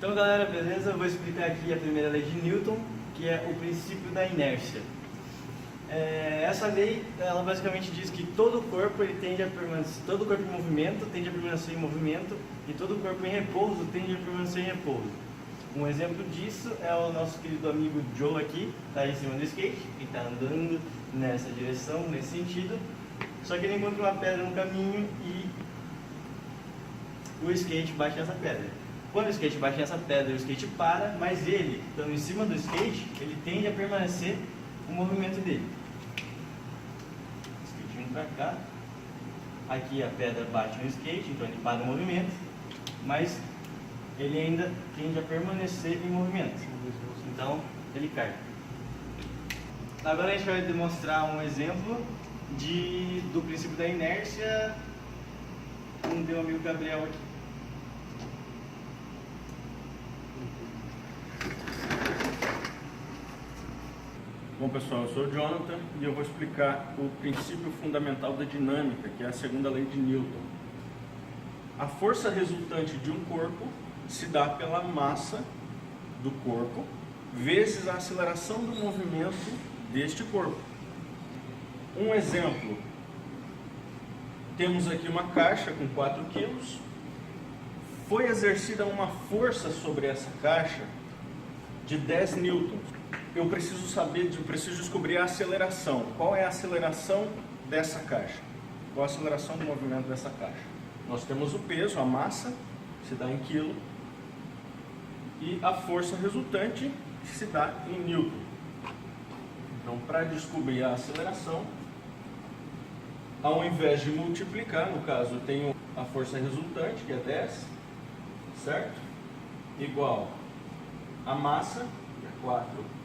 Então galera, beleza? Eu vou explicar aqui a primeira lei de Newton, que é o princípio da inércia. Essa lei, ela basicamente diz que todo corpo ele tende a permanecer, todo corpo em movimento tende a permanecer em movimento e todo corpo em repouso tende a permanecer em repouso. Um exemplo disso é o nosso querido amigo Joe aqui, está em cima do skate, que está andando nessa direção, nesse sentido, só que ele encontra uma pedra no caminho e o skate bate nessa pedra. Quando o skate bate nessa pedra, o skate para, mas ele, estando em cima do skate, ele tende a permanecer o movimento dele. O skate vindo para cá, aqui a pedra bate no skate, então ele para o movimento, mas ele ainda tende a permanecer em movimento, então ele cai. Agora a gente vai demonstrar um exemplo do princípio da inércia com o meu amigo Gabriel aqui. Bom pessoal, eu sou o Jonathan e eu vou explicar o princípio fundamental da dinâmica, que é a segunda lei de Newton. A força resultante de um corpo se dá pela massa do corpo vezes a aceleração do movimento deste corpo. Um exemplo, temos aqui uma caixa com 4 kg, foi exercida uma força sobre essa caixa de 10 newtons. Eu preciso descobrir a aceleração. Qual é a aceleração dessa caixa? Qual a aceleração do movimento dessa caixa? Nós temos o peso, a massa, se dá em quilo, e a força resultante se dá em newton. Então, para descobrir a aceleração, ao invés de multiplicar, no caso eu tenho a força resultante, que é 10, certo? Igual a massa, que é 4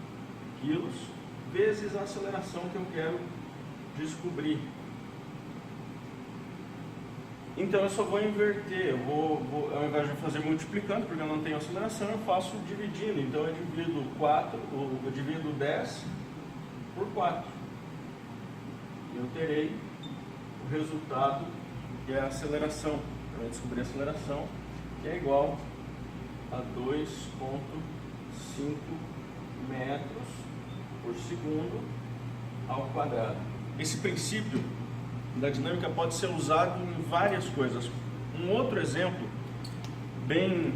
quilos, vezes a aceleração que eu quero descobrir. Então eu só vou inverter, ao invés de fazer multiplicando, porque eu não tenho aceleração, eu faço dividindo. Então eu divido 10 por 4. E eu terei o resultado, que é a aceleração. Eu vou descobrir a aceleração, que é igual a 2,5 metros por segundo ao quadrado. Esse princípio da dinâmica pode ser usado em várias coisas. Um outro exemplo bem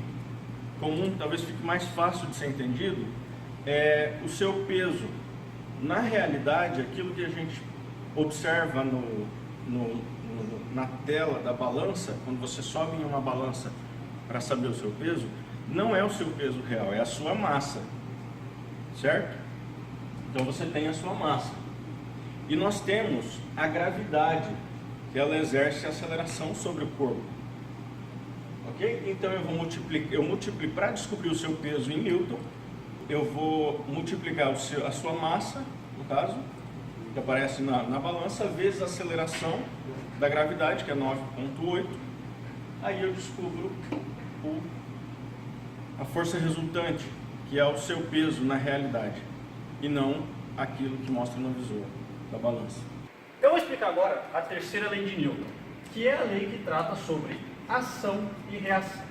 comum, talvez fique mais fácil de ser entendido, é o seu peso. Na realidade, aquilo que a gente observa na tela da balança, quando você sobe em uma balança para saber o seu peso, não é o seu peso real, é a sua massa, certo? Então você tem a sua massa. E nós temos a gravidade, que ela exerce a aceleração sobre o corpo. Ok? Então eu multiplico para descobrir o seu peso em newton, eu vou multiplicar a sua massa, no caso, que aparece na balança, vezes a aceleração da gravidade, que é 9,8. Aí eu descubro a força resultante, que é o seu peso na realidade, e não aquilo que mostra no visor da balança. Eu vou explicar agora a terceira lei de Newton, que é a lei que trata sobre ação e reação.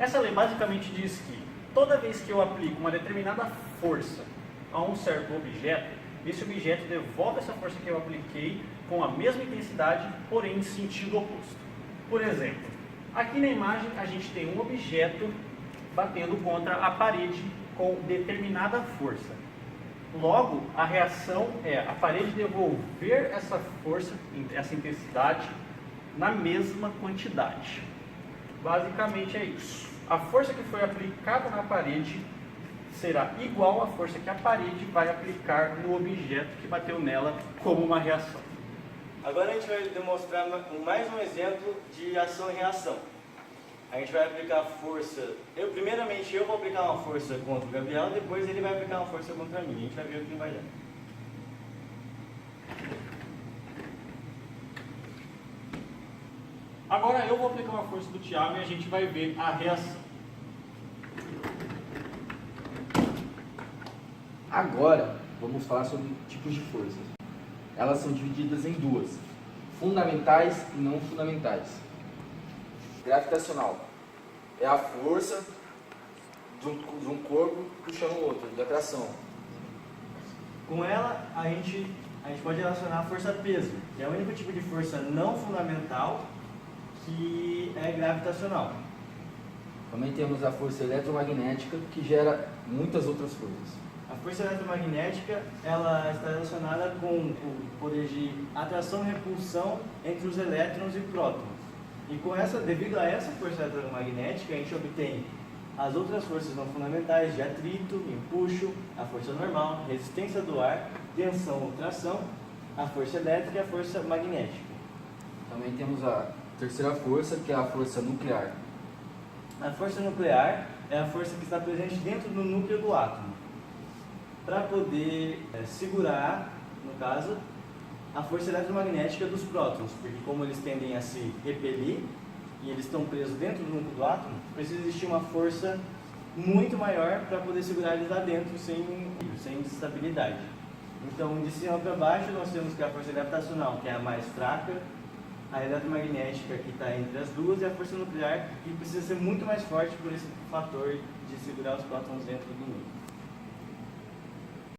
Essa lei basicamente diz que toda vez que eu aplico uma determinada força a um certo objeto, esse objeto devolve essa força que eu apliquei com a mesma intensidade, porém em sentido oposto. Por exemplo, aqui na imagem a gente tem um objeto batendo contra a parede com determinada força. Logo, a reação é a parede devolver essa força, essa intensidade, na mesma quantidade. Basicamente é isso. A força que foi aplicada na parede será igual à força que a parede vai aplicar no objeto que bateu nela como uma reação. Agora a gente vai demonstrar mais um exemplo de ação e reação. A gente vai aplicar força. Primeiramente eu vou aplicar uma força contra o Gabriel, depois ele vai aplicar uma força contra mim. A gente vai ver o que vai dar. Agora eu vou aplicar uma força do Thiago e a gente vai ver a reação. Agora vamos falar sobre tipos de forças. Elas são divididas em duas: fundamentais e não fundamentais. Gravitacional é a força de um corpo puxando o outro, de atração. Com ela, a gente pode relacionar a força-peso, que é o único tipo de força não fundamental que é gravitacional. Também temos a força eletromagnética, que gera muitas outras coisas. A força eletromagnética, ela está relacionada com o poder de atração e repulsão entre os elétrons e prótons. E com essa, devido a essa força eletromagnética, a gente obtém as outras forças não fundamentais de atrito, empuxo, a força normal, resistência do ar, tensão ou tração, a força elétrica e a força magnética. Também temos a terceira força, que é a força nuclear. A força nuclear é a força que está presente dentro do núcleo do átomo, para poder segurar, no caso, a força eletromagnética dos prótons, porque como eles tendem a se repelir e eles estão presos dentro do núcleo do átomo, precisa existir uma força muito maior para poder segurar eles lá dentro sem instabilidade. Então, de cima para baixo, nós temos que a força gravitacional, que é a mais fraca, a eletromagnética, que está entre as duas, e a força nuclear, que precisa ser muito mais forte por esse fator de segurar os prótons dentro do núcleo.